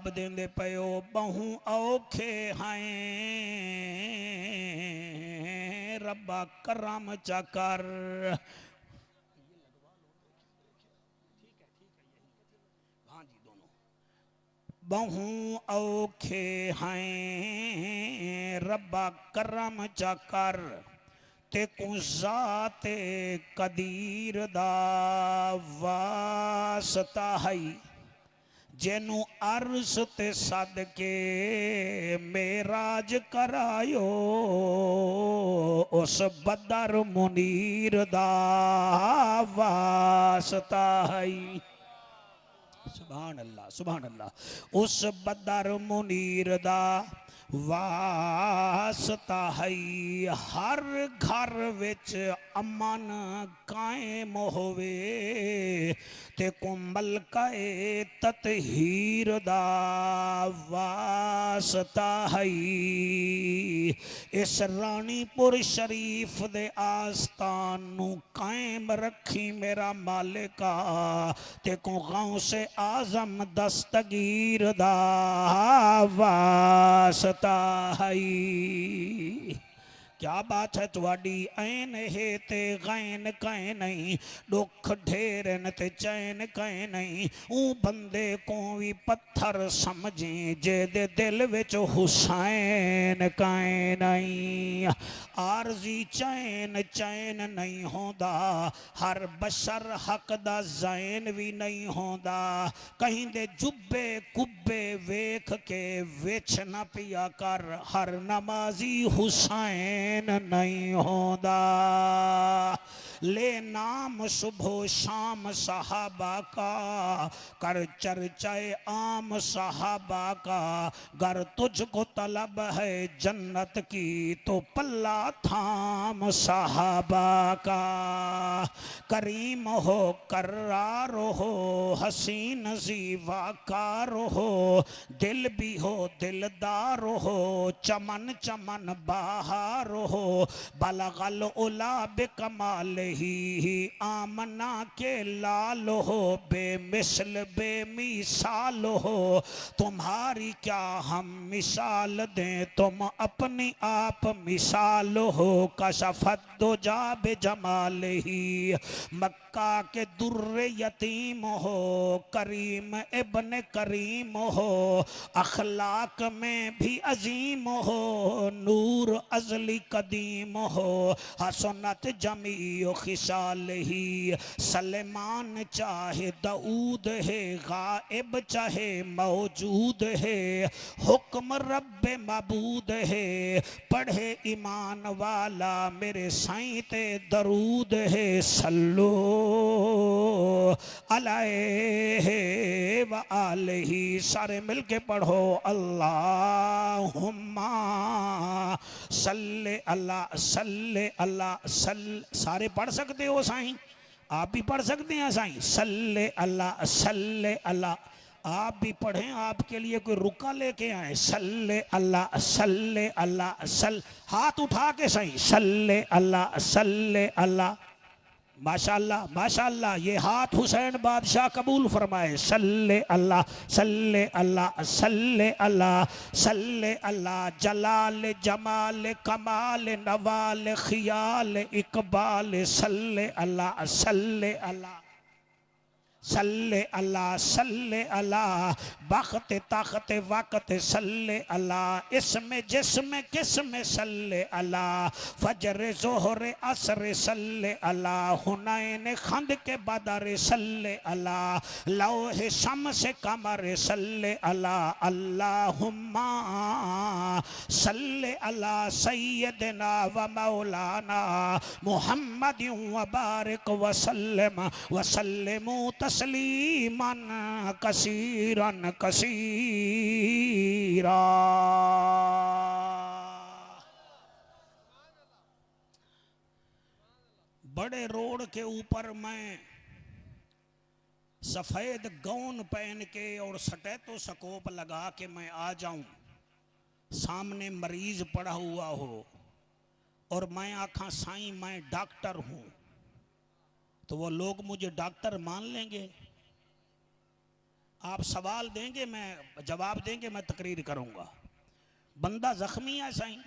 जवाब देंदे पयो बहु औखे हैं रब्बा करम चकर। हाँ जी दोनों बहु औखे हैं रब्बा करम चकर ते कुजाते कदीर दा वास्ता है जेनू अर्श ते सदके मेराज करायो उस बदर मुनीर दा वास्ता है। सुभान अल्लाह सुभान अल्लाह। उस बदर मुनीर दा वास्ता है हर घर विच अमन कायम होवे ते कुंबल काए ततहीर दा वास्ता है। इस रानीपुर शरीफ दे आस्थान नू कायम रखी मेरा मालिका ते को गाँव से आजम दस्तगीर दा वास्ता है। क्या बात है तुहाडी ऐन है ते गैन कह नहीं दुख ढेर न ते चैन कह नहीं ऊ बंदे को भी पत्थर समझे जे दे दिल विच हुसैन कह नहीं। आरजी चैन चैन नहीं होंदा हर बशर हक दा जैन भी नहीं होंदा कहीं दे जुब्बे कुब्बे वेख के विच न पिया कर हर नमाजी हुसैन नहीं होंदा। ले नाम सुबह शाम सहाबा का कर चर्चाए आम सहाबा का गर तुझको तलब है जन्नत की तो पल्ला थाम सहाबा का। करीम हो कर्रार हो हसीन जीवाकार हो दिल भी हो दिलदार हो चमन चमन बहार हो बलगल उला बेकमाल ही आमना के लाल हो बेमिसल बेमिसाल हो तुम्हारी क्या हम मिसाल दें तुम अपनी आप मिसाल हो कशफत दो जाबे जमाल ही मक्का के दुर्रे यतीम हो करीम इब्न करीम हो अखलाक में भी अजीम हो नूर अजली कदीम हो हसनत जमी खिसाल ही सलेमान चाहे दाऊद है गायब चाहे मौजूद है हुक्म रब्बे मबूद है पढ़े ईमान वाला मेरे साईं ते दरूद है सल्लो अलैहि व आलिही सारे मिलके पढ़ो अल्लाहुम्मा सल्ले अल्लाह सल्ले अल्लाह सारे पढ़ सकते हो साईं आप भी पढ़ सकते हैं साईं सल्ले अल्लाह आप भी पढ़ें आपके लिए कोई रुका लेके आए सल्ले अल्लाह सल हाथ उठा के सही सल्ले अल्लाह माशाल्लाह माशाल्लाह ये हाथ हुसैन बादशाह कबूल फरमाए सल्ले अल्लाह सल्ले अल्लाह जलाल जमाल कमाल नवाल खियाल इकबाल सल्ले अल्लाह सल्ले अल्लाह बख्त ताकत वक़्त सल्ले अल्लाह इसमें जिसमें किसमें सल्ले अल्लाह फजर ज़ोहर असर सल्ले अल्लाह हुनैन खंद के बदर सल्ले अल्लाह लौह शम्स कमर सल्ले अल्लाह अल्लाहुम्मा सल्ले अल्लाह सय्यदना व मौलाना मुहम्मद व बारिक व सल्लिमू तस्लीमन कसीरन कसीरा। बड़े रोड के ऊपर मैं सफेद गाउन पहन के और स्टेथोस्कोप लगा के मैं आ जाऊं सामने मरीज पड़ा हुआ हो और मैं आखा साईं मैं डॉक्टर हूं तो वो लोग मुझे डॉक्टर मान लेंगे। आप सवाल देंगे, मैं जवाब देंगे, मैं तकरीर करूंगा। बंदा जख्मी है साईं,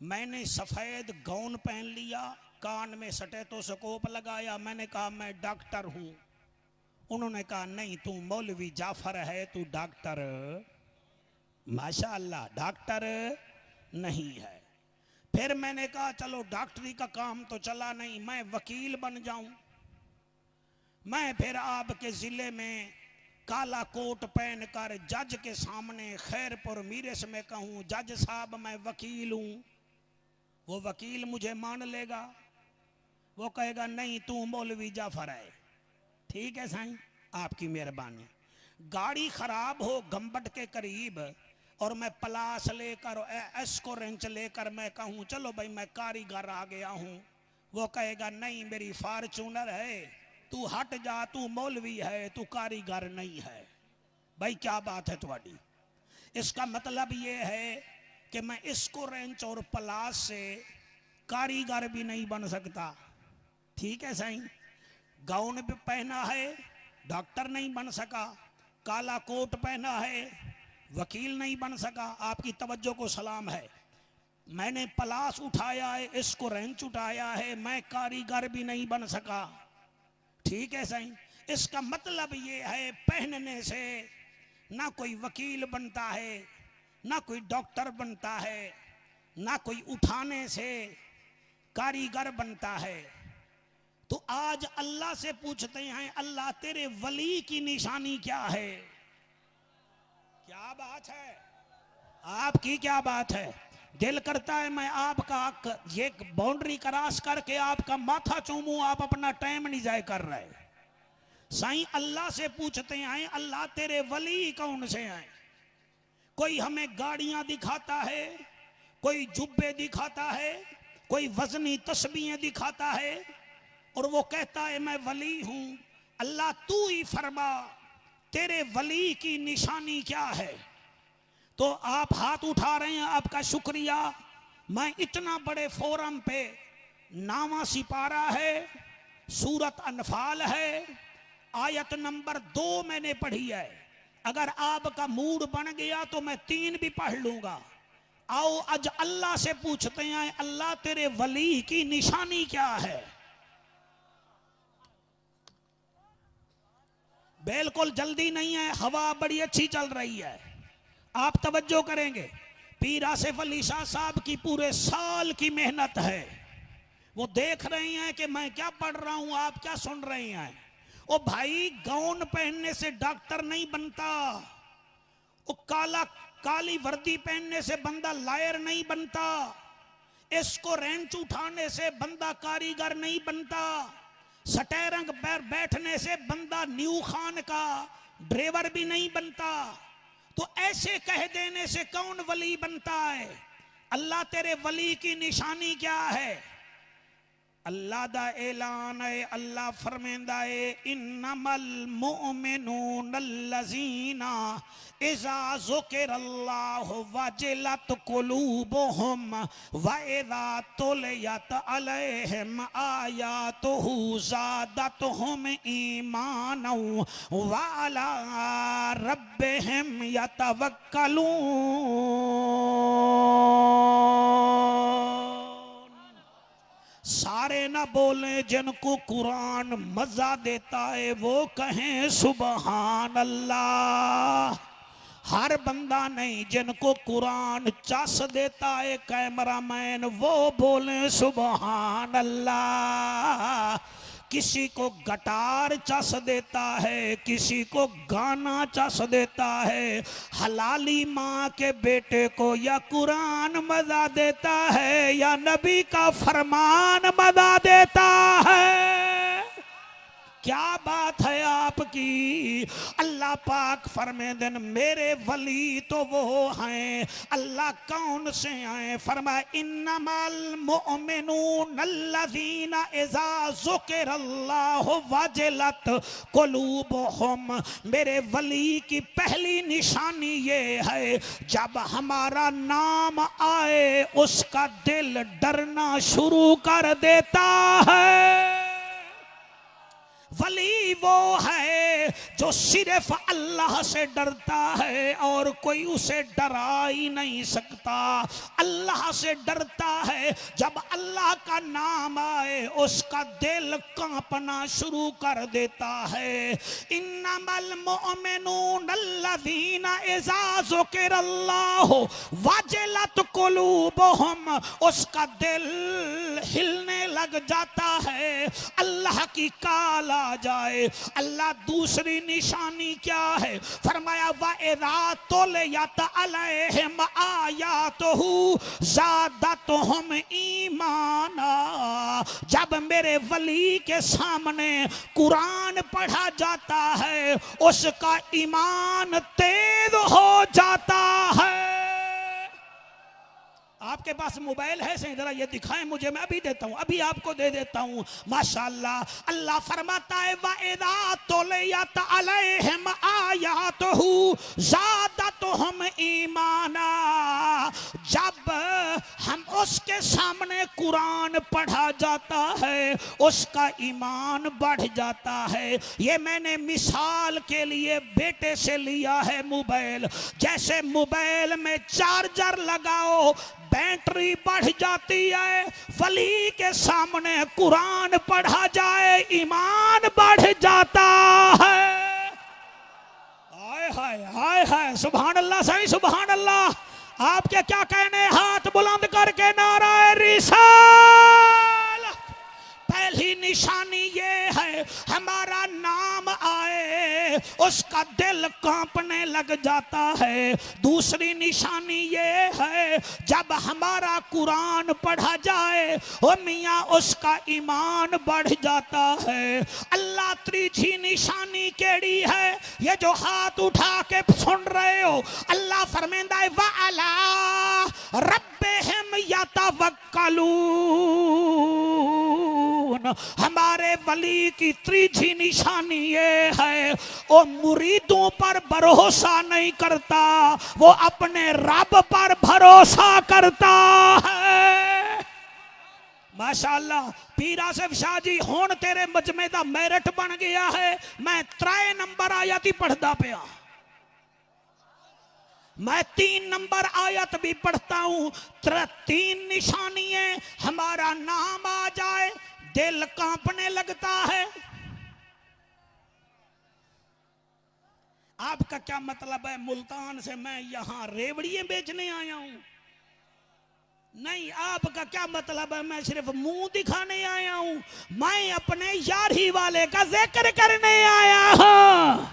मैंने सफेद गाउन पहन लिया, कान में स्टेथोस्कोप लगाया, मैंने कहा मैं डॉक्टर हूं। उन्होंने कहा नहीं, तू मौलवी जाफर है, तू डॉक्टर माशाअल्लाह डॉक्टर नहीं है। फिर मैंने कहा चलो डॉक्टरी का काम तो चला नहीं, मैं वकील बन जाऊं। मैं फिर आपके जिले में काला कोट पहनकर जज के सामने खैरपुर मीरस में कहूं जज साहब मैं वकील हूं। वो वकील मुझे मान लेगा? वो कहेगा नहीं, तू मौलवी जाफर है। ठीक है साईं, आपकी मेहरबानी। गाड़ी खराब हो गंबट के करीब और मैं पलास लेकर एस्को रेंच लेकर मैं कहूं चलो भाई मैं कारीगर आ गया हूं, वो कहेगा नहीं मेरी फॉर्चूनर है, तू हट जा, तू मौलवी है, तू कारीगर नहीं है। भाई क्या बात है तुम्हारी? इसका मतलब ये है कि मैं इसको रेंच और पलास से कारीगर भी नहीं बन सकता। ठीक है साईं, गाउन भी पहना है, डॉक्टर नहीं बन सका, काला कोट पहना है, वकील नहीं बन सका। आपकी तवज्जो को सलाम है। मैंने पलास उठाया है, इसको रेंच उठाया है, मैं कारीगर भी नहीं बन सका। ठीक है साईं, इसका मतलब ये है पहनने से ना कोई वकील बनता है, ना कोई डॉक्टर बनता है, ना कोई उठाने से कारीगर बनता है। तो आज अल्लाह से पूछते हैं अल्लाह तेरे वली की निशानी क्या है? क्या बात है आपकी, क्या बात है? दिल करता है मैं आपका ये बाउंड्री क्रॉस करके आपका माथा चूमूं, आप अपना टाइम नहीं जाया कर रहे। साईं अल्लाह से पूछते हैं अल्लाह तेरे वली कौन से हैं? कोई हमें गाड़ियां दिखाता है, कोई जुब्बे दिखाता है, कोई वजनी तस्बीहें दिखाता है और वो कहता है मैं वली हूं। अल्लाह तू ही फरमा तेरे वली की निशानी क्या है? तो आप हाथ उठा रहे हैं, आपका शुक्रिया। मैं इतना बड़े फोरम पे नामा सिपारा है, सूरत अनफाल है, आयत नंबर 2 मैंने पढ़ी है। अगर आपका मूड बन गया तो मैं 3 भी पढ़ लूंगा। आओ आज अल्लाह से पूछते हैं अल्लाह तेरे वली की निशानी क्या है? बिल्कुल जल्दी नहीं है, हवा बड़ी अच्छी चल रही है। आप तवज्जो करेंगे, पीर आसिफ अली शाह साहब की पूरे साल की मेहनत है। वो देख रहे हैं कि मैं क्या पढ़ रहा हूं, आप क्या सुन रहे हैं। ओ भाई गाउन पहनने से डॉक्टर नहीं बनता, वो काली वर्दी पहनने से बंदा लायर नहीं बनता, इसको रेंच उठाने से बंदा कारीगर नहीं बनता, सटेरंग पर बैठने से बंदा न्यू खान का ड्राइवर भी नहीं बनता। तो ऐसे कह देने से कौन वली बनता है? अल्लाह तेरे वली की निशानी क्या है? अल्लाह दा ऐलान है, अल्लाह फरमांदा है इन्नमल मुमिनून अल्लज़ीना इज़ा ज़ुकिरल्लाहु वजिलत कुलूबुहुम व इज़ा तुलियत अलैहिम आयातुहु ज़ादतहुम ईमानन व अला रब्बिहिम यतवक्कलून। सारे ना बोले, जिनको कुरान मजा देता है वो कहें सुबहान अल्लाह। हर बंदा नहीं, जिनको कुरान चस देता है कैमरामैन वो बोले सुबहान अल्लाह। किसी को गटार चस देता है, किसी को गाना चस देता है। हलाली माँ के बेटे को या कुरान मजा देता है या नबी का फरमान मजा देता है। क्या बात है आपकी। अल्लाह पाक फरमाते हैं मेरे वली तो वो हैं। अल्लाह कौन से हैं? फरमाया इन्नमल मुमिनून अल्लज़ीना इज़ा ज़ुकिरल्लाहु वजिलत कुलूबुहुम। मेरे वली की पहली निशानी ये है जब हमारा नाम आए उसका दिल डरना शुरू कर देता है। वली वो है जो सिर्फ अल्लाह से डरता है और कोई उसे डरा ही नहीं सकता। अल्लाह से डरता है, जब अल्लाह का नाम आए उसका दिल कांपना शुरू कर देता है। इन्नमल मुमिनून अल्लज़ीना इज़ा ज़ुकिरल्लाहु वजलत कुलूबुहुम, उसका दिल हिलने लग जाता है अल्लाह की काल आ जाए। अल्लाह दूसरी निशानी क्या है, फरमाया वइज़ा तुलियत अलैहिम आयातुहु ज़ादतहुम ईमाना, जब मेरे वली के सामने कुरान पढ़ा जाता है उसका ईमान तेज हो जाता है। आपके पास मोबाइल है सही, जरा ये दिखाएं मुझे, मैं अभी देता हूं, अभी आपको दे देता हूं। माशाअल्लाह, अल्लाह फरमाता है वइज़ा तुलियत अलैहिम आयातुहु ज़ादतहुम ईमाना, जब हम उसके सामने कुरान पढ़ा जाता है उसका ईमान बढ़ जाता है। ये मैंने मिसाल के लिए बेटे से लिया है मोबाइल। जैसे मोबाइल में चार्जर लगाओ बैटरी बढ़ जाती है, वली के सामने कुरान पढ़ा जाए ईमान बढ़ जाता है। हाय हाय हाय हाय, सुभान अल्लाह, सही सुभान अल्लाह। आपके क्या कहने, हाथ बुलंद करके नाराए रिसालत। पहली निशानी ये है, हमारा नाम आए उसका दिल कांपने लग जाता है। दूसरी निशानी ये है, जब हमारा कुरान पढ़ा जाए ओ मियाँ उसका ईमान बढ़ जाता है। अल्लाह त्रीजी निशानी केड़ी है, ये जो हाथ उठा के सुन रहे हो, अल्लाह फरमांदा है वअला रब्बिहिम यतवक्कलून, हमारे वली की तीसरी निशानी ये है, वो मुरीदों पर भरोसा नहीं करता, वो अपने रब पर भरोसा करता है। माशाअल्लाह, पीर आसिफ शाह जी हुण तेरे मजमे दा मेरिट बन गया है। मैं 3 नंबर आयत ही पढ़दा पिया, मैं 3 नंबर आयत भी पढ़ता हूं। 3 निशानियां, हमारा नाम आ जाए दिल कांपने लगता है। आपका क्या मतलब है मुल्तान से मैं यहां रेवड़ियां बेचने आया हूं? नहीं, आपका क्या मतलब है मैं सिर्फ मुंह दिखाने आया हूं? मैं अपने यारी वाले का जिक्र करने आया हूं।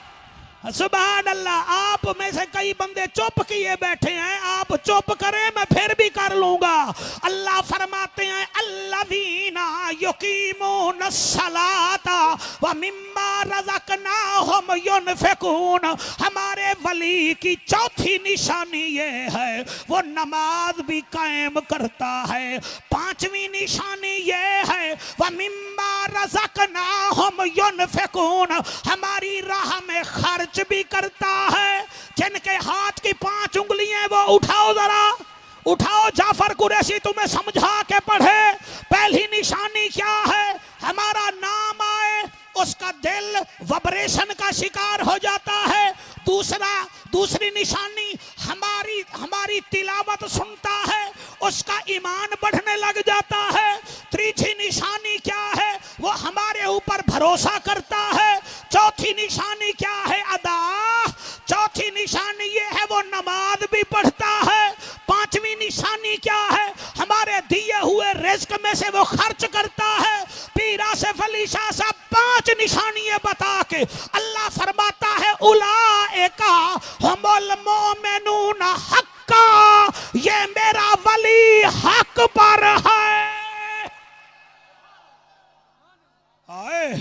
सुभान अल्लाह। आप में से कई बंदे चुप किए बैठे हैं, आप चुप करें मैं फिर भी कर लूंगा। अल्लाह फरमाते हैं अल्लज़ीना युकीमूनस सलाता व मिम्मा रज़क़नाहुम युनफ़िकून, हमारे वली की चौथी निशानी ये है, वो नमाज भी कायम करता है। 5वीं निशानी ये है व मिम्मा रज़क़नाहुम युनफ़िकून, हमारी राह में खर्च भी करता है। जिनके हाथ की 5 उंगलियां वो उठाओ, जरा उठाओ, जाफर कुरैशी तुम्हें समझा के पढ़े। पहली निशानी क्या है, हमारा नाम आए उसका दिल वाइब्रेशन का शिकार हो जाता है। दूसरी निशानी, हमारी तिलावत सुनता है उसका ईमान बढ़ने लग जाता है। तीसरी निशानी क्या है, वो हमारे ऊपर भरोसा करता है। चौथी निशानी क्या है, अदा। चौथी निशानी ये है वो नमाज भी पढ़ता है। 5वीं निशानी क्या है, हमारे दिए हुए रिज्क में से वो खर्च करता है। पीर आसिफ अली शाह साहब 5 निशानियां बता के अल्लाह फरमाता है उलाइका हुमुल मोमिनून हक्का, ये मेरा वली हक पर है। हाय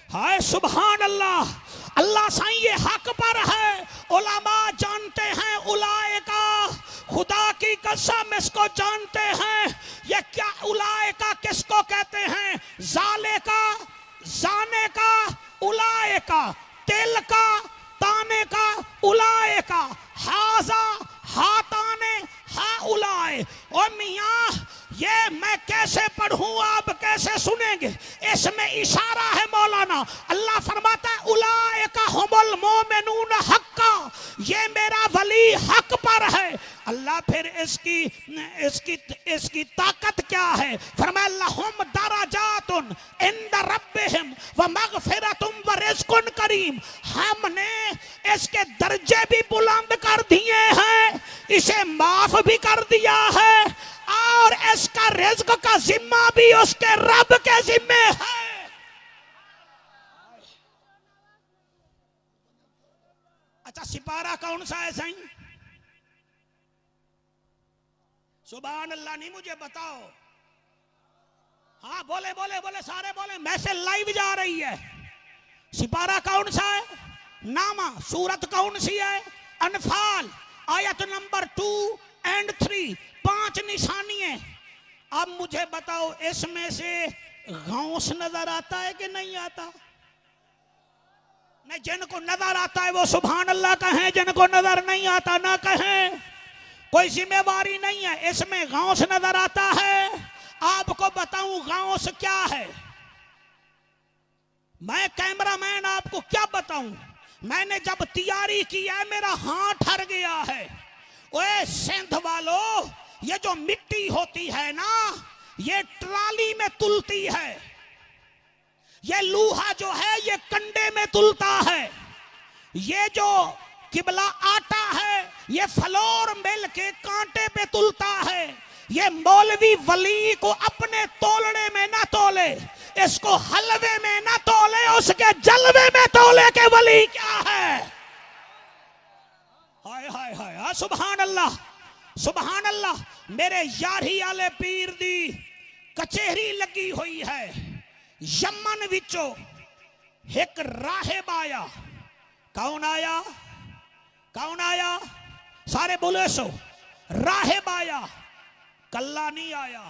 हाय सुभान अल्लाह। अल्लाह साईं ये हक पर है। उलमा जानते हैं उलाइका, खुदा की कसम इसको जानते हैं। ये क्या उलाइका किसको कहते हैं? जाले का, जाने का, उलाइका, तिल का, ताने का, उलाइका, हाजा, हाताने, हा उलाए। और मियाँ ये मैं कैसे पढ़ूं, आप कैसे सुनेंगे? इसमें इशारा है मौलाना। अल्लाह फरमाता है उलाइका हुमुल मोमिनून हक्का, ये मेरा वली हक पर है। अल्लाह फिर इसकी ताकत क्या है? फरमाया लहुम दरजातुन इंद रब्बिहिम व मगफिरतुम व रिज़्कुन करीम, हमने इसके दर्जे भी बुलंद कर दिए हैं, इसे माफ भी कर दिया है, और इसका रिज़्क का जिम्मा भी उसके रब के जिम्मे है। अच्छा, सिपारा कौन सा है साईं? सुभान अल्लाह, नहीं मुझे बताओ। हाँ बोले बोले बोले, सारे बोले, मैसेज लाइव जा रही है। सिपारा कौन सा है? नामा। सूरत कौन सी है? अनफाल, आयत नंबर 2 और 3, 5 निशानियां। अब मुझे बताओ, इसमें से गौस नजर आता है कि नहीं आता? नहीं, जिनको नजर आता है वो सुभान अल्लाह कहें, जिनको नजर नहीं आता ना कहें, कोई जिम्मेवारी नहीं है। इसमें गौस नजर आता है। आपको बताऊं गौस क्या है? मैं कैमरामैन आपको क्या बताऊं, मैंने जब तैयारी की है मेरा हाथ ठर गया है। ओए सिंध वालों, ये जो मिट्टी होती है ना, ये ट्राली में तुलती है, ये लूहा जो है ये कंडे में तुलता है, ये जो किबला आटा है ये फ्लोर मिल के कांटे पे तुलता है। ये मौलवी वली को अपने तोलने में ना तोले, इसको हलवे में ना तोले, उसके जलवे में तोले के वली क्या है। हाय हाय हाय, सुभान अल्लाह सुभान अल्लाह। मेरे यारी आले पीर दी कचहरी लगी हुई है। यमन विचो एक राहिब आया। कौन आया? कौन आया? सारे बोले सो। राहिब आया, कल्ला नहीं आया,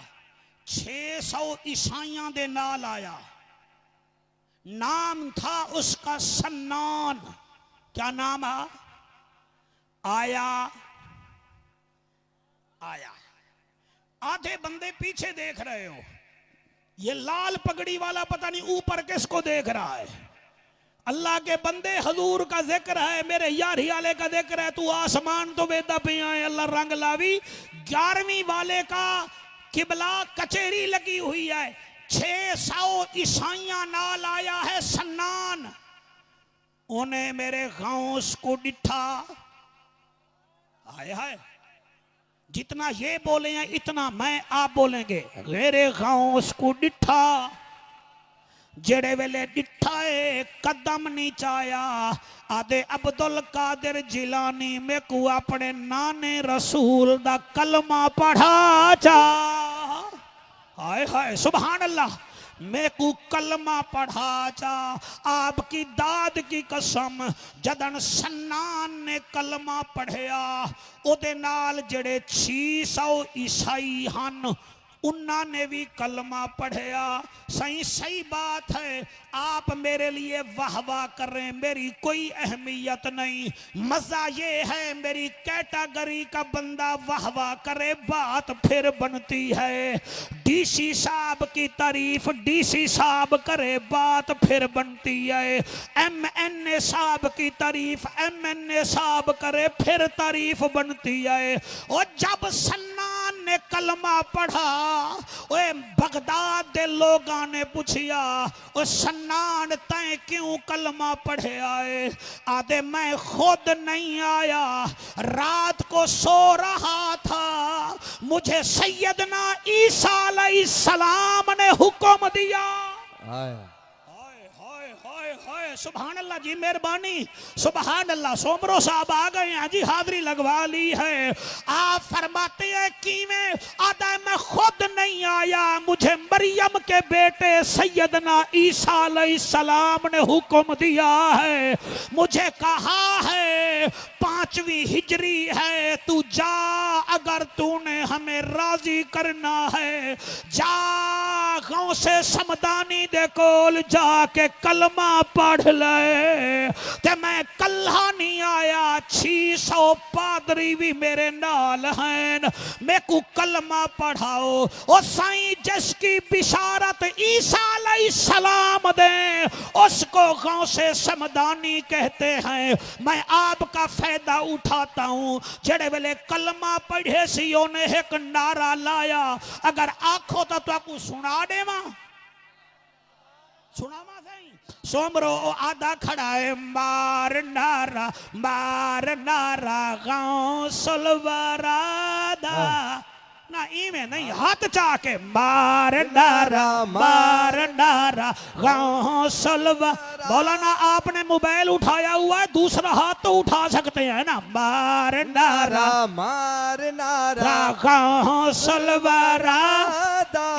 600 ईसाइयां दे नाल आया। नाम था उसका सन्नान। क्या नाम है? आया आया। आधे बंदे पीछे देख रहे हो, ये लाल पगड़ी वाला पता नहीं ऊपर किसको देख रहा है। अल्लाह के बंदे, हजूर का जिक्र है, मेरे यार हियाले का जिक्र है, तू आसमान तो बेदा पिया है, अल्लाह रंग लावी। 11वीं वाले का किबला कचहरी लगी हुई है। 600 ईसाइयां नाल आया है सन्नान। उन्हें मेरे गांव को डिठा। आया है, जितना ये बोले हैं इतना मैं आप बोलेंगे। मेरे गांव को डिठा, जेड़े वेले डिठा है कदम नहीं चाया। आदे अब्दुल कादिर जिलानी में को अपने नाने रसूल दा कलमा पढ़ा चा। हाय हाय सुभान अल्लाह। मैं को कलमा पढ़ा चा। आपकी दाद की कसम, जदन सन्नान ने कलमा पढ़िया, ओदे नाल जेड़े 600 ईसाई हन उन्होंने भी कलमा पढ़िया। सही सही बात है, आप मेरे लिए वाह वाह कर रहे हैं, मेरी कोई अहमियत नहीं। मजा ये है मेरी कैटेगरी का बंदा वाह वाह करे, बात फिर बनती है। डीसी साहब की तारीफ डीसी साहब करे, बात फिर बनती है। एमएनए साहब की तारीफ एमएनए साहब करे, फिर तारीफ बनती है। और जब सन्नान ने कलमा पढ़ा, ओए बगदाद दे लोगां ने पूछिया, ओ सन्नान तैं क्यों कलमा पढ़े आए? आदे मैं खुद नहीं आया, रात को सो रहा था, मुझे सैयदना ईसा अलैहिस्सलाम ने हुक्म दिया। सुभान अल्लाह जी, मेहरबानी सुभान अल्लाह। सोमरो साहब आ गए हैं जी, हाजिरी लगवा ली है। आप फरमाते हैं कि मैं आदा मैं खुद नहीं आया, मुझे मरियम के बेटे सैयदना ईसा अलैहिस्सलाम ने हुक्म दिया है, मुझे कहा है 5वीं हिजरी है, तू जा, अगर तूने हमें राजी करना है जा, गांव से समदानी दे कोल जाके कलमा पढ़ ले ते मैं कल्ला नहीं आया 600 पादरी भी मेरे नाल हैं मैं को कलमा पढ़ाओ ओ साईं जिसकी बिशारत ईसा अलैहिस्सलाम दे उसको गांव से समदानी कहते हैं मैं आपका फायदा उठाता हूं जेड़े वेले कलमा पढ़े सी ओने एक नारा लाया अगर आखो तो आपको सुना देवा सुनावा सही सोमरो आधा खड़ा है मार नारा गांव सलवारादा ना इमे नहीं हाथ चाके मार नारा गांव सलवा मौलाना आपने मोबाइल उठाया हुआ है दूसरा हाथ तो उठा सकते हैं ना मार नारा गांव सलवारा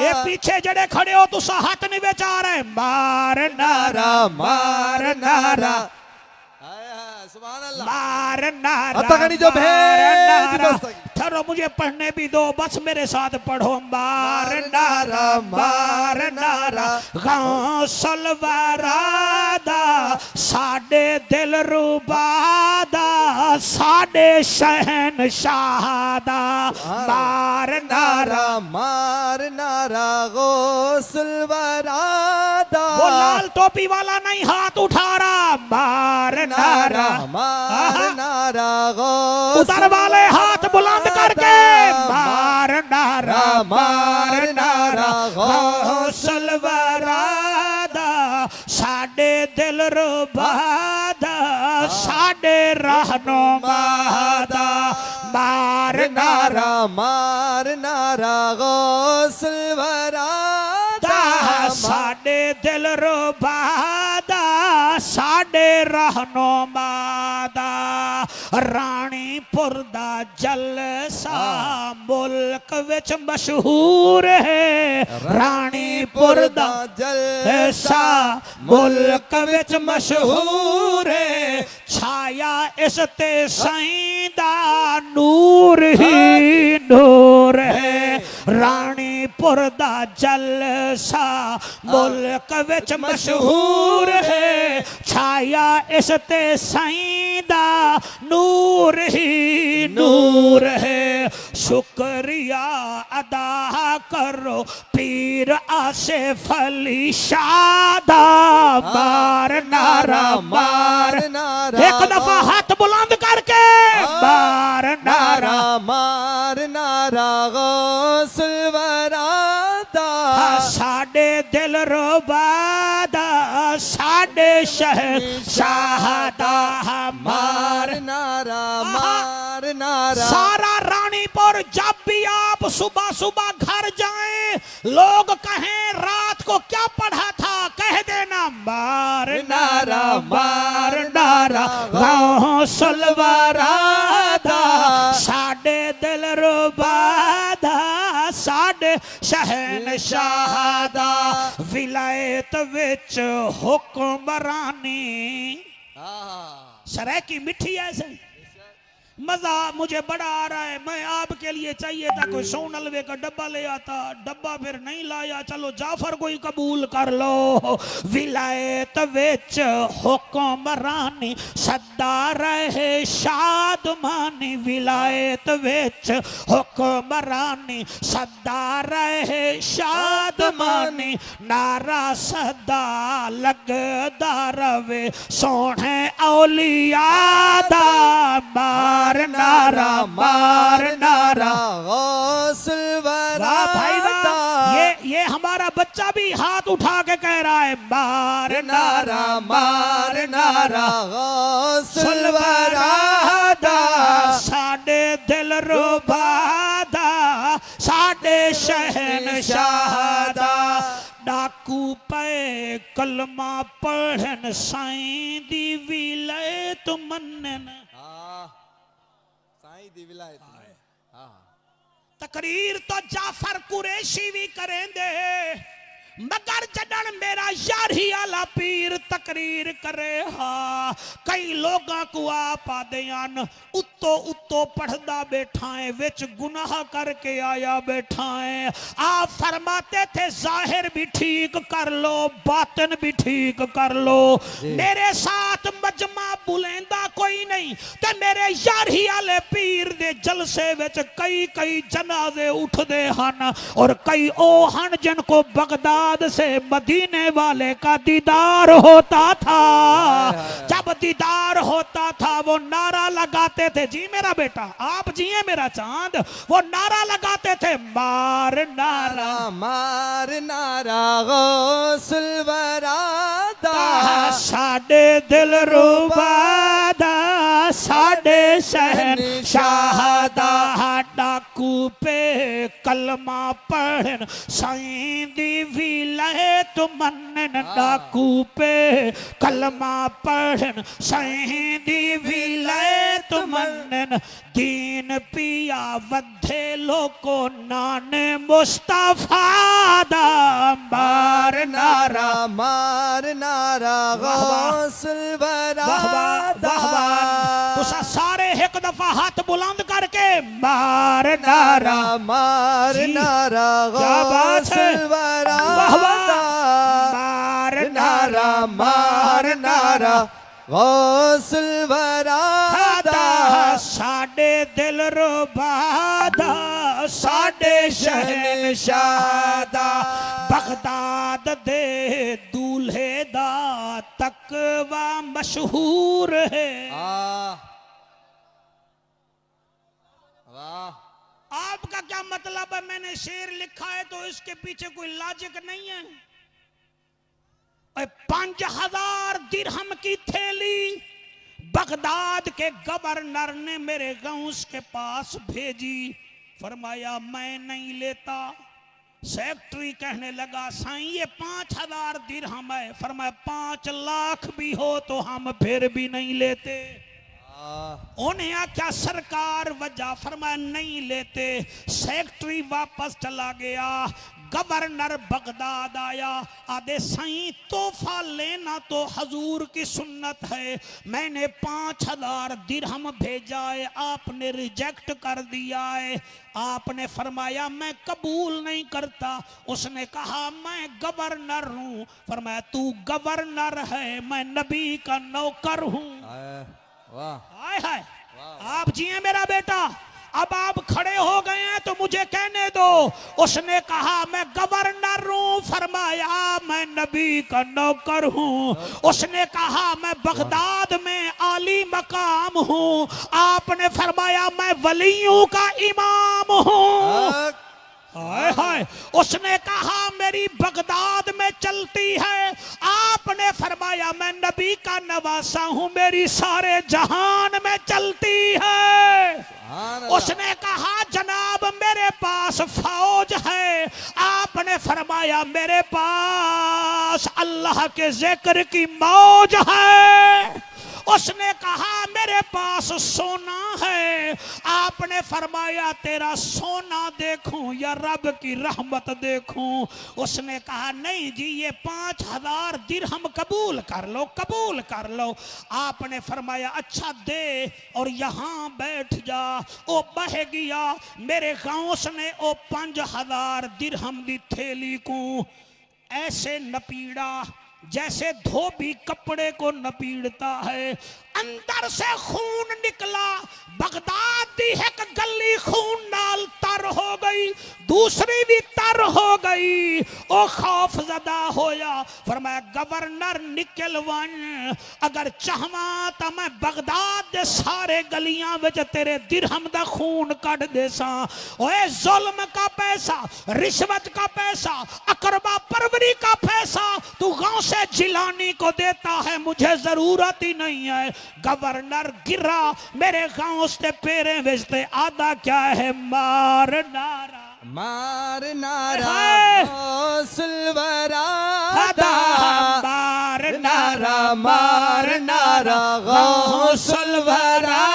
ये पीछे जड़े खड़े हो तुसा हाथ नहीं बेचा रहे मार नारा मार नारा जो भेज ठहरो मुझे पढ़ने भी दो बस मेरे साथ पढ़ो मार नारा गांव सलवारादा साडे दिल रुबादा साडे शहनशाहदा मार नारा गौसलवारादा वो लाल टोपी वाला नहीं हाथ उठा रहा मार नारा उधर वाले हाथ बुलंद करके मार नारा गौसलवारादा साडे दिल रुबादा साडे रहनुमादा मार नारा गौसलवारादा साडे दिल रुबादा साडे रहनुमादा रानीपुर दा जलसा मुल्क विच मशहूर है रानीपुर दा जलसा मुल्क विच मशहूर है छाया इस ते साईं दा नूर ही नूर है रानीपुर दा जलसा मुल्क विच मशहूर है छाया इस ते साईं दा नूर ही नूर है शुक्रिया अदा करो पीर आसिफ अली शादा मार नारा एक दफा हाथ बुलंद करके मार नारा गौसलवारादा साडे दिल रुबादा साडे शहर शाहदा मार नारा सारा रानीपुर जब भी आप सुबह सुबह घर जाएं लोग कहें रात को क्या पढ़ा था कह देना मार नारा गांव सलवारादा साडे दिल रुबादा साडे शहनशाहदा विलायत विच हुक्मरानी शरह की मिठी ऐसे मजा मुझे बड़ा आ रहा है मैं आपके लिए चाहिए था कोई 100 का डब्बा ले आता डब्बा फिर नहीं लाया चलो जाफर को ही कबूल कर लो विलायत विच हुक्मरानी सदा रहे शादमानी विलायत विच हुक्मरानी सदा रहे शादमानी नारा सदा लगदा रवे सोने औलिया दा मार नारा गौसलवारादा भाई ये हमारा बच्चा भी हाथ उठा के कह रहा है मार नारा गौसलवारादा साडे दिल रुबादा साडे शहनशाहदा डाकू पे कलमा पढ़न साईं दी विलायत मनन तकरीर तो जाफर कुरैशी भी करेंदे मगर जडन मेरा यारी आला पीर तकरीर करे हा कई लोगों को आप आदे आन उत्तो उत्तो पढ़दा बैठा है विच गुनाह करके आया बैठा है। आप फरमाते थे जाहिर भी ठीक कर लो बातिन भी ठीक कर लो। मेरे साथ मजमा बुलेंदा कोई नहीं ते मेरे यारी आले पीर दे जलसे विच कई कई जनाजे उठदे हन और कई ओ हन जिनको बगदाद से मदीने वाले का दीदार होता था। जब दीदार होता था वो नारा लगाते थे, जी मेरा बेटा आप जिए मेरा चांद, वो नारा लगाते थे मार नारा मार नारा गौसुल वरादा साडे दिल रुबादा साडे शहंशाहदा डाकू पे कलमा पढ़न साईं दी विलायत मनन डाकू पे कलमा पढ़न साईं दी विलायत मनन दीन पिया वधे लोको नाने मुस्तफा दा मार नारा गौसुल वरादा तुसा सारे एक दफा हाथ बुलंद करके मार नारा गौसुल वरादा मार नारा गौसुल वरादा साडे दिल रुबादा साडे शहंशाहदा बगदाद दे दूल्हे दा तकवा मशहूर है। आपका क्या मतलब है? मैंने शेर लिखा है तो इसके पीछे कोई लॉजिक नहीं है। 5000 दिरहम की थैली बगदाद के गवर्नर ने मेरे गौस के पास भेजी। फरमाया मैं नहीं लेता। सेक्रेटरी कहने लगा साईं ये 5000 दिरहम है। फरमाया 5 लाख भी हो तो हम फिर भी नहीं लेते। उन्हें आख्या सरकार वजह, फरमाया नहीं लेते। सेक्रेटरी वापस चला गया। गवर्नर बगदाद आया, आदे साईं तोहफा लेना तो हजूर की सुन्नत है, मैंने 5000 दिरहम भेजा है आपने रिजेक्ट कर दिया है। आपने फरमाया मैं कबूल नहीं करता। उसने कहा मैं गवर्नर हूँ। फरमाया तू गवर्नर है मैं नबी का नौकर हूँ। हाय हाय आप जिए मेरा बेटा। अब आप खड़े हो गए हैं तो मुझे कहने दो। उसने कहा मैं गवर्नर हूँ। फरमाया मैं नबी का नौकर हूँ। उसने कहा मैं बगदाद में आली मकाम हूँ। आपने फरमाया मैं वलियों का इमाम हूँ। हाय हाय उसने कहा मेरी बगदाद में चलती है। आपने फरमाया मैं नबी का नवासा हूँ मेरी सारे जहान में चलती है। उसने कहा जनाब मेरे पास फौज है। आपने फरमाया मेरे पास अल्लाह के जिक्र की मौज है। उसने कहा मेरे पास सोना है। आपने फरमाया तेरा सोना देखूं या रब की रहमत देखूं। उसने कहा नहीं जी ये 5000 दिरहम कबूल कर लो, कबूल कर लो। आपने फरमाया अच्छा दे और यहाँ बैठ जा। ओ बह गया। मेरे गौस ने ओ 5000 दिरहम दी थैली को ऐसे नपीड़ा जैसे धोबी कपड़े को नपीड़ता है। अंदर से खून निकला। बगदाद दी एक गली खून नाल तर हो गई, दूसरी भी तर हो गई। ओ खौफ ज़दा होया। फरमाया गवर्नर निकल वन अगर चाहवा तो मैं बगदाद दे सारे गलियां विच तेरे दिरहम दा खून कढ़ देसा। ओए जुल्म का पैसा, रिश्वत का पैसा, अकरबा परवरी का पैसा तू गांव से जिलानी को देता है, मुझे जरूरत ही नहीं है। गवर्नर गिरा मेरे गांव से पेरे भेजते आधा क्या है मार नारा, मार नारा सुलवरा मार नारा, मार नारा सुलवरा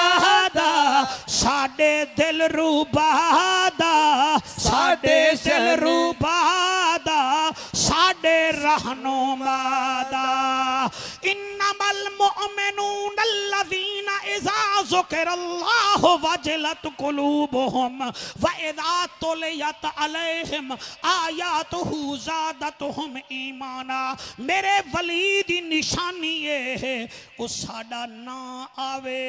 साडे दिल रूबादा, साडे दिल रूबादा, साडे रहनुमादा इन्नमल मुअमिनून अल्लज़ीना इज़ा ज़ुकिरल्लाहु वजलत कुलूबुहुम व इज़ा तुलियत अलैहिम आयातुहु ज़ादतहुम ईमाना। मेरे वली दी निशानी ये है ओ साडा ना आवे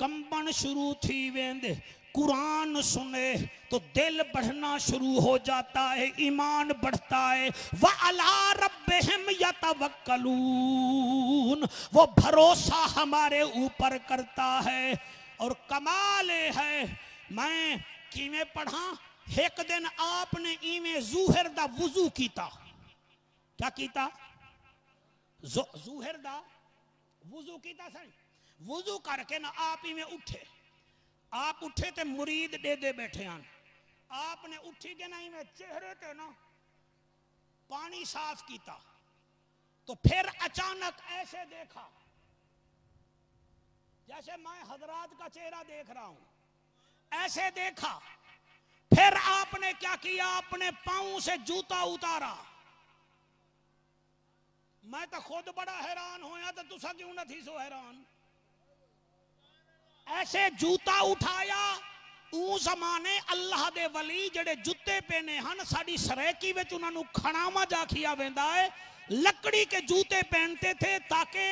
कंबन शुरू थी वेंदे, कुरान सुने तो दिल बढ़ना शुरू हो जाता है, ईमान बढ़ता है। व अला रब्बिहिम यतवक्कलून, वो भरोसा हमारे ऊपर करता है। और कमाल है मैं किवें पढ़ा, एक दिन आपने इवें ज़ुहर दा वुजू कीता, क्या कीता? ज़ुहर दा वुजू कीता सही, वुजू करके ना आप इवें उठे, आप उठे ते मुरीद दे दे बैठे हैं, आपने उठी के नहीं में चेहरे ते ना पानी साफ कीता, तो फिर अचानक ऐसे देखा जैसे मैं हजरात का चेहरा देख रहा हूं, ऐसे देखा। फिर आपने क्या किया, आपने पांव से जूता उतारा। मैं तो खुद बड़ा हैरान होया, तो तुसा क्यों न थी सो हैरान। ऐसे जूता उठाया। ऊ जमाने अल्लाह दे वली जड़े जुत्ते पहने हन, साड़ी सरैकी विच उन्हां नूं खड़ावा जा खिया वेंदा है, लकड़ी के जूते पहनते थे ताकि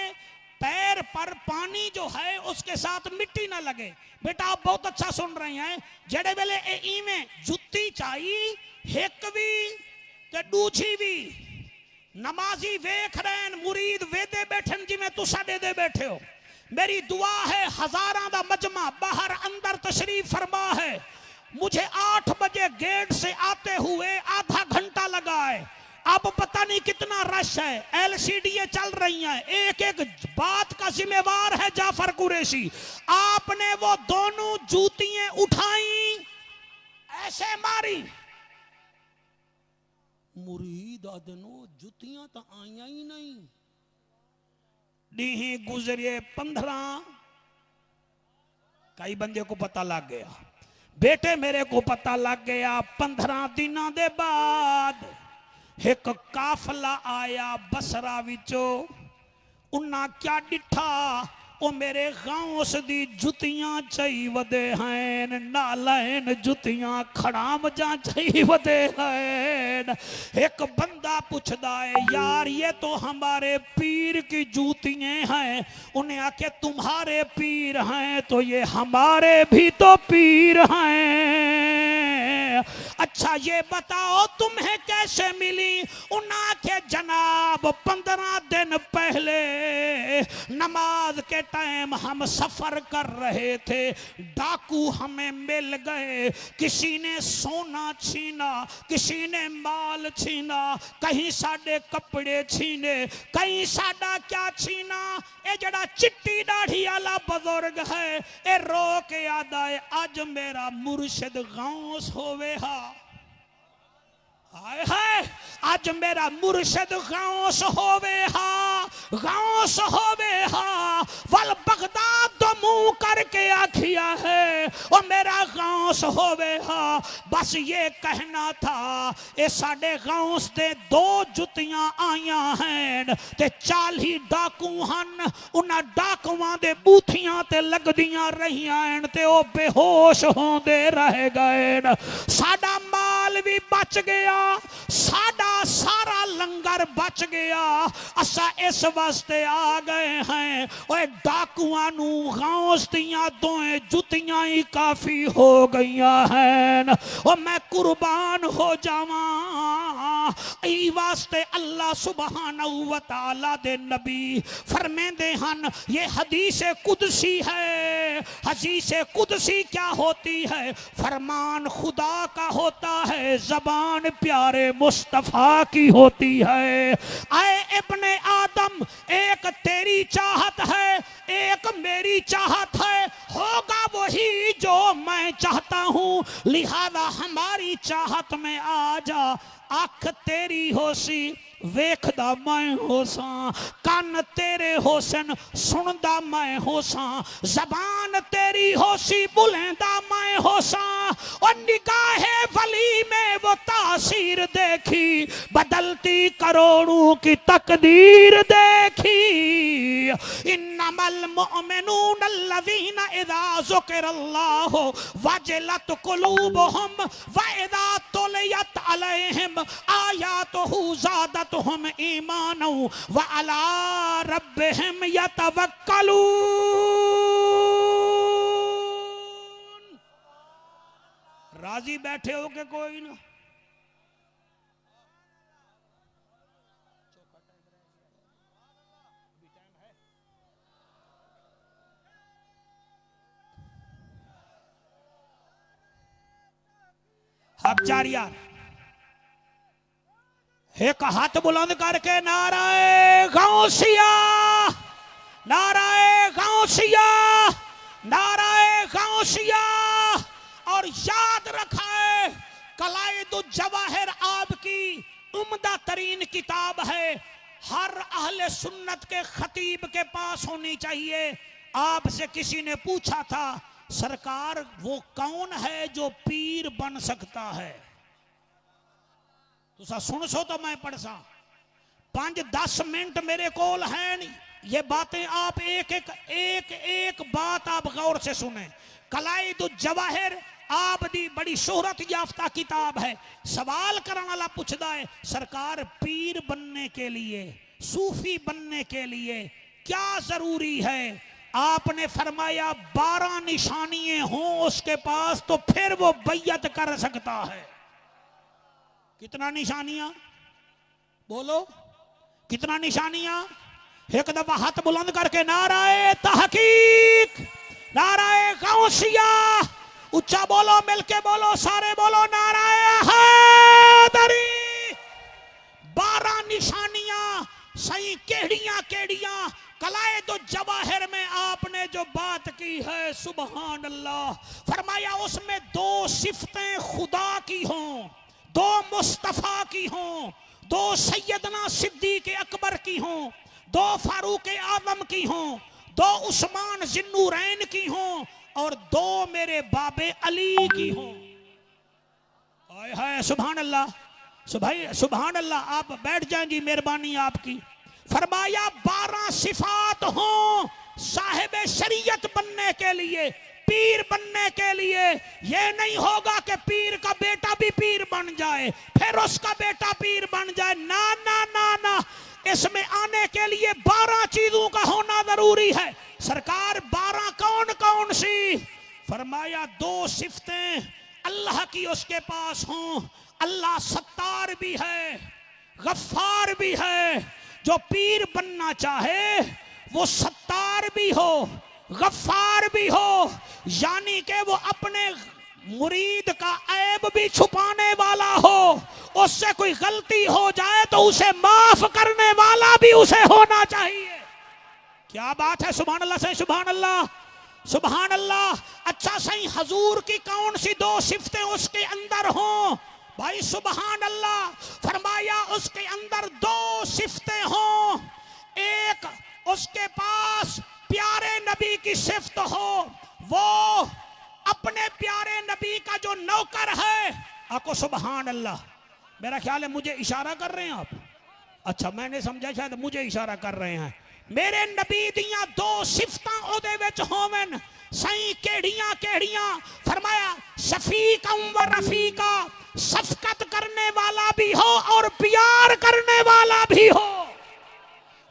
पैर पर पानी जो है उसके साथ मिट्टी ना लगे। बेटा आप बहुत अच्छा सुन रहे हैं, जड़े वेले इवें जुत्ती चाहिए हिक भी ते दूजी भी, नमाजी वेख रहे हैं, मुरीद वेदे बैठन जिवें तुसा दे दे बैठे हो। मेरी दुआ है हजारां दा मजमा बाहर अंदर तशरीफ फरमा है। मुझे 8 बजे गेट से आते हुए आधा घंटा लगा है, अब पता नहीं कितना रश है, एलसीडी चल रही हैं। एक एक बात का जिम्मेवार है जाफर कुरैशी। आपने वो दोनों जूतियां उठाई, ऐसे मारी, मुरीद आदनो जूतियां तो आईया ही नहीं। डी गुजरे 15, कई बंदे को पता लग गया, बेटे मेरे को पता लग गया। 15 दिनों दे बाद एक काफला आया बसरा विचो, उन्ना क्या डिठा, ओ मेरे गांव दी जुतियां चाही वदे हैं, नालैन जुतियां खड़ाम जा चाही वदे हैं। एक बंदा पूछदा है, यार ये तो हमारे पीर की जूतियां हैं। उन्हें आके तुम्हारे पीर हैं तो ये हमारे भी तो पीर हैं। अच्छा ये बताओ तुम्हें कैसे मिली? उन्हें के जनाब 15 दिन पहले नमाज के टाइम हम सफर कर रहे थे, डाकू हमें मिल गए, किसी ने सोना छीना, किसी ने माल छीना, कहीं साडे कपड़े छीने, कहीं साडा क्या छीना। ये जड़ा चिट्टी दाढ़ी वाला बुजुर्ग है, ये रो के आदा है, आज मेरा मुर्शिद गौस होवे हा। हाय हाय, आज मेरा मुर्शिद गौस होवे हा, गौस होवे हा। वल बगदाद तो मुंह करके आखिया है, और मेरा गौस होवे हा। बस ये कहना था, ये साडे गौस दे 2 जुतियां आईया हैं ते 40 डाकू हन, उन्हां डाकुआं दे बूथियां ते लगदियां रहियां हैं ते ओ बेहोश होंदे रह गए। साडा माल भी बच गया, साडा सारा लंगर बच गया। असा इस वास्ते आ गए हैं, ओए डाकुआं नू गौस दियां 2 जुतियां ही काफी हो गई हैं। और मैं कुर्बान हो जावां ई वास्ते अल्लाह सुब्हानहू व तआला दे नबी फरमाते हन, ये हदीस कुदसी है। हदीस कुदसी क्या होती है? फरमान खुदा का होता है, जबान प्यारे मुस्तफा की होती है। आए इब्ने आदम, एक तेरी चाहत है, एक मेरी चाहत है, होगा वही जो मैं चाहता हूं, लिहाजा हमारी चाहत में आ जा। अख तेरी होसी वेखदा मैं होसा, कान तेरे होसन सुनदा मैं होसा, जबान तेरी होसी बुलेंदा मैं होसा और निगाहे वली में वो तासीर देखी, बदलती करोड़ों की तकदीर देखी। इन्नमल मुमिनून अल्लज़ीना इज़ा ज़ुकिरल्लाहु वजलत कुलूबुहुम व इज़ा तुलियत अलैहिम आयातुहु ज़ादतहुम ईमानन व अला रब्बिहिम यतवक्कलून। राजी बैठे हो के कोई ना? अब जारिया एक हाथ बुलंद करके नाराए गौसिया, नाराए गौसिया, नाराए गौसिया। और याद रखाए कलाइदुल जवाहिर आपकी उम्दा तरीन किताब है, हर अहले सुन्नत के खतीब के पास होनी चाहिए। आपसे किसी ने पूछा था सरकार वो कौन है जो पीर बन सकता है? तुसा सुन सो तो मैं पढ़ सा 5-10 मिनट मेरे कोल हैं नहीं, ये बातें आप एक बात आप गौर से सुने। कलाइदुल जवाहिर आप दी बड़ी शोहरत याफ्ता किताब है। सवाल करने वाला पूछता है सरकार पीर बनने के लिए, सूफी बनने के लिए क्या जरूरी है? आपने फरमाया 12 निशानियां हों उसके पास तो फिर वो बैयत कर सकता है। कितना निशानियां बोलो, कितना निशानियां? एक दफा हाथ बुलंद करके नाराए तहकीक, नाराए गौसिया, उच्चा बोलो, मिलके बोलो, सारे बोलो, नाराए हैदरी। 12 निशानियां सही केड़ियां केड़ियां कलाइदुल जवाहिर में आपने जो बात की है, सुबहान अल्लाह। फरमाया उसमें 2 सिफतें खुदा की हों, 2 मुस्तफा की हों, 2 सैयदना सिद्दीक अकबर की हों, 2 फारूक आजम की हों, 2 उस्मान जिन्नूरैन की हों और 2 मेरे बाबे अली की हों। हाय हाय सुभान अल्लाह, सुभान अल्लाह। आप बैठ जाएं जी, मेहरबानी आपकी। फरमाया 12 सिफात हों साहिब शरीयत बनने के लिए, पीर बनने के लिए। ये नहीं होगा कि पीर का बेटा भी पीर बन जाए फिर उसका बेटा पीर बन जाए, ना ना ना ना। इसमें आने के लिए 12 चीजों का होना जरूरी है। सरकार 12 कौन कौन सी? फरमाया 2 सिफतें अल्लाह की उसके पास हों। अल्लाह सत्तार भी है, गफ्फार भी है। जो पीर बनना चाहे वो सत्तार भी हो, गफ्फार भी हो, यानी कि वो अपने मुरीद का ऐब भी छुपाने वाला हो। उससे कोई गलती हो जाए तो उसे माफ करने वाला भी उसे होना चाहिए। क्या बात है, सुभान अल्लाह से सुभान अल्लाह, सुभान अल्लाह। अच्छा सही हजूर की कौन सी 2 सिफतें उसके अंदर हों? भाई सुभान अल्लाह। फरमाया उसके अंदर 2 सिफतें हों। एक उसके पास प्यारे नबी की सिफत हो, वो अपने प्यारे नबी का जो नौकर है। आपको सुभान अल्लाह, मेरा ख्याल है मुझे इशारा कर रहे हैं आप। अच्छा मैंने समझा शायद मुझे इशारा कर रहे हैं। मेरे नबी दियां 2 सिफतां ओदे विच होवन। सही केड़ियां केड़ियां? फरमाया शफीका व रफीका, शफकत करने वाला भी हो और प्यार करने वाला भी हो।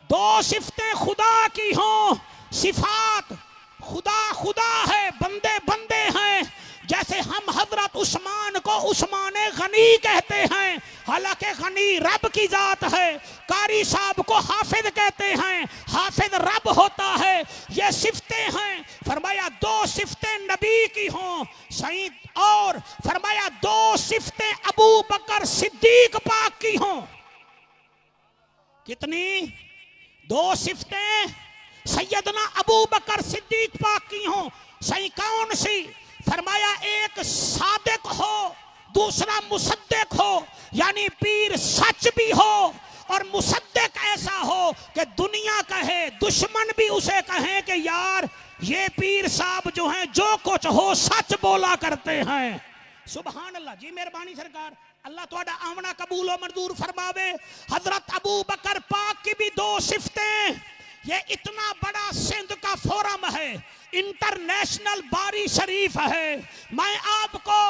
2 सिफतें खुदा की हों। सिफात खुदा खुदा है, बंदे बंदे हैं। जैसे हम हजरत उस्मान को उस्माने गनी कहते हैं, हालांकि गनी रब की जात है। कारी साहब को हाफिज कहते हैं, हाफिज रब होता है। ये सिफतें हैं। फरमाया 2 सिफतें नबी की हों सही, और फरमाया 2 सिफतें अबू बकर सिद्दीक पाक की हों। कितनी? 2 सिफतें सैयदना अबू बकर सिद्दीक पाक की हों। सही कौन सी? फरमाया एक सादिक हो, दूसरा मुसद्दिक हो, यानी पीर सच भी हो और मुसद्दिक ऐसा हो कि दुनिया कहे, दुश्मन भी उसे कहे कि यार ये पीर साहब जो हैं जो कुछ हो सच बोला करते हैं। सुभान अल्लाह जी, मेहरबानी सरकार, अल्लाह तुहाडा आमना कबूल और मंजूर फरमावे। हजरत अबू बकर पाक की भी दो सिफतें। ये इतना बड़ा सिंध का फोरम है, इंटरनेशनल बारी शरीफ है। मैं आपको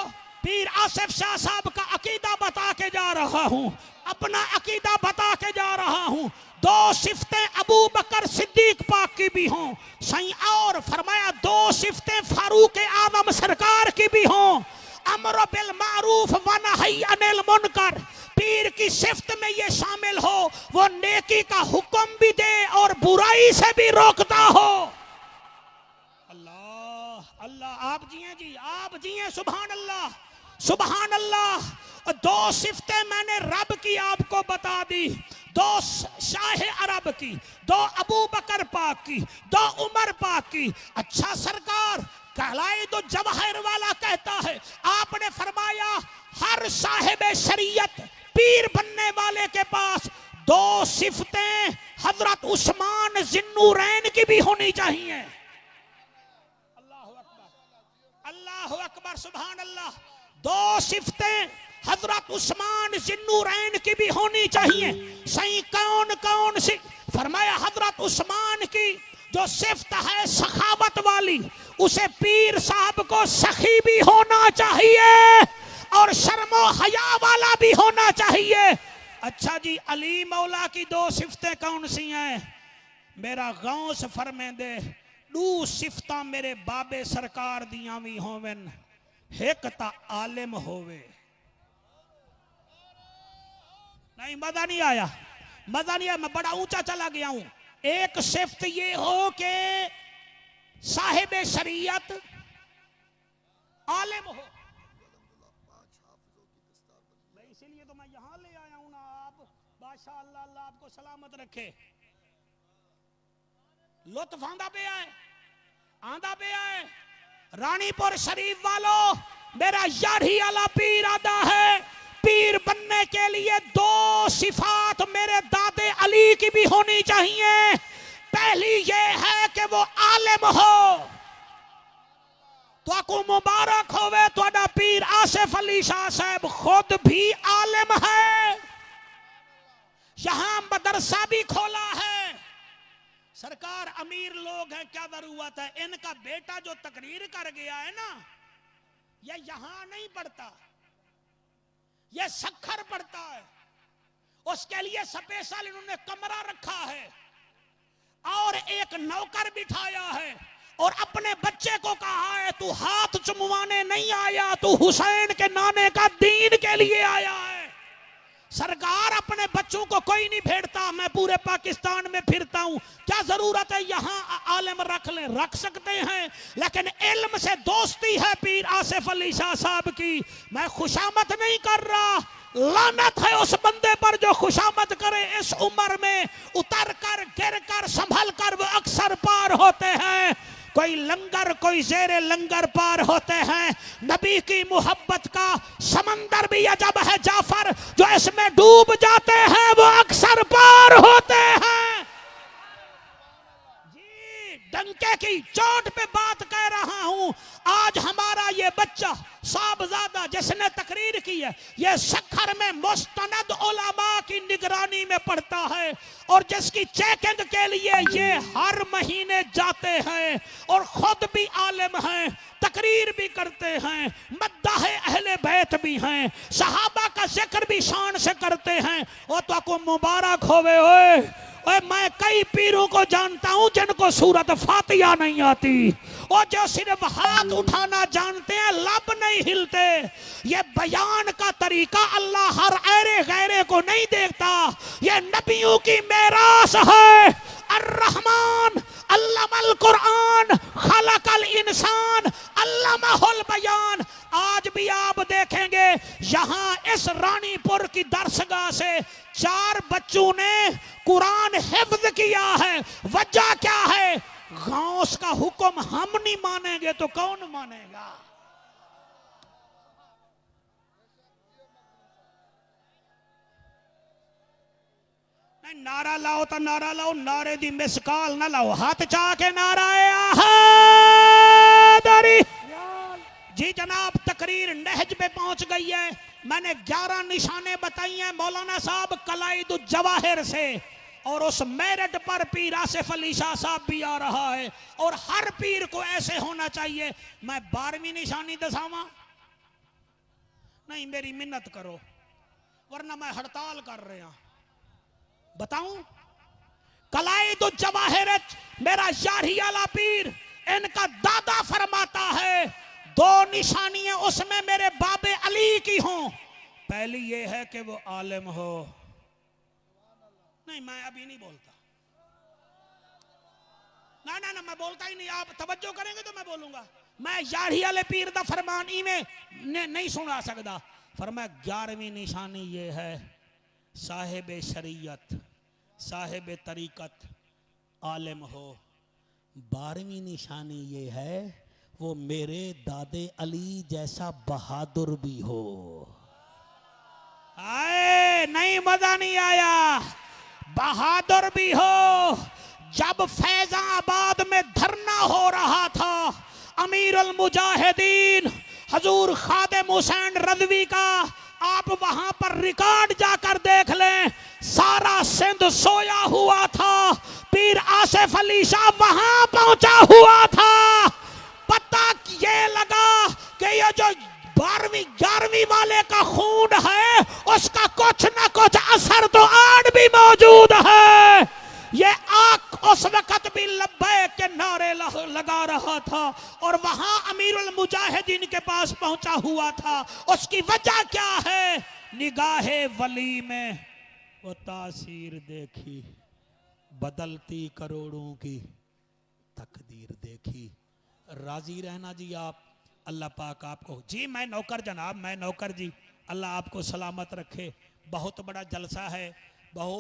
पीर आसिफ शाह साहब का अकीदा बता के जा रहा हूं, अपना अकीदा बता के जा रहा हूं। दो सिफतें अबू बकर सिद्दीक पाक की भी हों सही, और फरमाया दो सिफतें फारूक आजम सरकार की भी हों, अमर बिल मारूफ व नही अनिल मुनकर। पीर की सिफ्त में ये शामिल हो, वो नेकी का हुक्म भी दे और बुराई से भी रोकता हो। अल्लाह अल्लाह, आप जिए जी, आप जिए। सुभान अल्लाह सुभान अल्लाह। दो सिफ्तें मैंने रब की आपको बता दी, दो शाह अरब की, दो अबू बकर पाक की, दो उमर पाक की। अच्छा सरकार, कहलाए तो जवाहिर वाला कहता है, आपने फरमाया हर साहिब शरीयत पीर बनने वाले के पास दो सिफ्तें हजरत उस्मान जिन्नूरैन की भी होनी चाहिए। अल्लाह अकबर अल्लाह अकबर, सुभान अल्लाह। दो सिफ्तें हजरत उस्मान जिन्नूरैन की भी होनी चाहिए। सही कौन कौन सी? फरमाया हजरत उस्मान की जो सिफ्त है सखावत वाली, उसे पीर साहब को सखी भी होना चाहिए और शर्मो हया वाला भी होना चाहिए। अच्छा जी, अली मौला की दो सिफ्तें कौन सी हैं? मेरा गांव से फरमेंदे दू सिफ्तां मेरे बाबे सरकार दियां भी होवन, एक ता आलिम होवे। नहीं, मजा नहीं आया, मजा नहीं आया, मैं बड़ा ऊंचा चला गया हूं। एक सिफ्त ये हो कि साहिब शरीयत आलिम हो। इसीलिए तो मैं यहां ले आया हूं ना। आप बादशाह, अल्लाह अल्लाह आपको सलामत रखे। लुत्फ आंदा पे आए, आंदा पे आए। रानीपुर शरीफ वालों, मेरा यारी आला पीर आदा है। पीर बनने के लिए दो सिफात मेरे दादे अली की भी होनी चाहिए। पहली ये है कि वो आलिम हो। तो आपको मुबारक होवे, तुहाडा पीर आसिफ अली शाह साहब खुद भी आलिम है, यहां मदरसा भी खोला है। सरकार अमीर लोग हैं, क्या जरूरत है? इनका बेटा जो तकरीर कर गया है ना, ये यहां नहीं पढ़ता, ये सखर पढ़ता है। उसके लिए स्पेशल इन्होंने कमरा रखा है और एक नौकर बिठाया है और अपने बच्चे को कहा है तू हाथ चुमवाने नहीं आया, तू हुसैन के नाने का दीन के लिए आया है। सरकार अपने बच्चों को कोई नहीं भेजता, मैं पूरे पाकिस्तान में फिरता हूं, क्या जरूरत है यहाँ आलिम रख ले? रख सकते हैं, लेकिन इल्म से दोस्ती है पीर आसिफ अली शाह साहब की। मैं खुशामत नहीं कर रहा, लानत है उस बंदे पर जो खुशामत करे। इस उम्र में उतर कर गिर कर संभल कर वो अक्सर पार होते हैं। कोई लंगर, कोई जेरे लंगर पार होते हैं। नबी की मोहब्बत का समंदर भी अजब है जाफर, जो इसमें डूब जाते हैं वो अक्सर पार होते हैं। जी, डंके की चोट पे बात कह रहा हूं। आज हमारा ये बच्चा साहबजादा जिसने तकरीर की है, ये सखर में मुस्तनद उलमा की निगरानी में पढ़ता है और जिसकी चेकिंग के लिए ये हर महीने जाते हैं और खुद भी आलिम हैं, तकरीर भी करते हैं, मद्दाह अहले बैत भी हैं, सहाबा का जिक्र भी शान से करते हैं। और तो आपको मुबारक होवे। ओए मैं कई पीरों को जानता हूं जिनको सूरत फातिहा नहीं आती, और जो सिर्फ हाथ उठाना जानते हैं, लब नहीं हिलते। ये बयान का तरीका अल्लाह हर ऐरे गैरे को नहीं देखता, ये नबियों की मेरास है। अर्रहमान अल्लमल कुरान खलकल इंसान अल्लमहुल बयान। आज भी आप देखेंगे यहां इस रानीपुर की दरसगाह से 4 बच्चों ने कुरान हिफ्ज किया है। वजह क्या है? गौस का हुक्म हम नहीं मानेंगे तो कौन मानेगा? नहीं नारा लाओ तो नारा लाओ, नारे दी मिसकाल ना लाओ, हाथ चा के नारा आहादारी। जी जनाब, तकरीर नहज पे पहुंच गई है। मैंने 11 निशाने बताई हैं मौलाना साहब कलाइदु जवाहिर से, और उस मेरिट पर पीर आसिफ अली शाह साहब भी आ रहा है, और हर पीर को ऐसे होना चाहिए। मैं 12वीं निशानी दसावा? नहीं, मेरी मिन्नत करो वरना मैं हड़ताल कर रहा। बताऊं? कलाइदु जवाहिर मेरा यारी आला पीर, इनका दादा फरमाता है 2 निशानियां उसमें मेरे बाबे अली की हों। पहली ये है कि वो आलिम हो। नहीं, मैं अभी नहीं बोलता। ना मैं बोलता ही नहीं, आप तवज्जो करेंगे तो मैं बोलूंगा। मैं यारी आले पीर दा फरमान में नहीं सुना सकता। फरमाया 11वीं निशानी ये है, साहिब शरीयत, साहिब तरीकत, आलिम हो। 12वीं निशानी ये है, वो मेरे दादे अली जैसा बहादुर भी हो। आए नहीं, मजा नहीं आया। बहादुर भी हो। जब फैजाबाद में धरना हो रहा था, अमीर अल मुजाहिदीन हजूर खादिम हुसैन रज़वी का, आप वहां पर रिकॉर्ड जाकर देख लें, सारा सिंध सोया हुआ था, पीर आसिफ अली शाह वहां पहुंचा हुआ था। पता ये लगा कि ये जो 12वीं 11वीं वाले का खून है, उसका कुछ ना कुछ असर तो आज भी मौजूद है। ये आंख उस वक्त भी लब्बैक के नारे लगा रहा था, और वहां अमीरुल मुजाहिदीन के पास पहुंचा हुआ था। उसकी वजह क्या है? निगाहे वली में वो तासीर देखी, बदलती करोड़ों की तकदीर देखी। राजी रहना जी आप, अल्लाह पाक आपको। जी मैं नौकर जनाब, मैं नौकर जी, अल्लाह आपको सलामत रखे। बहुत बड़ा जलसा है, बहुत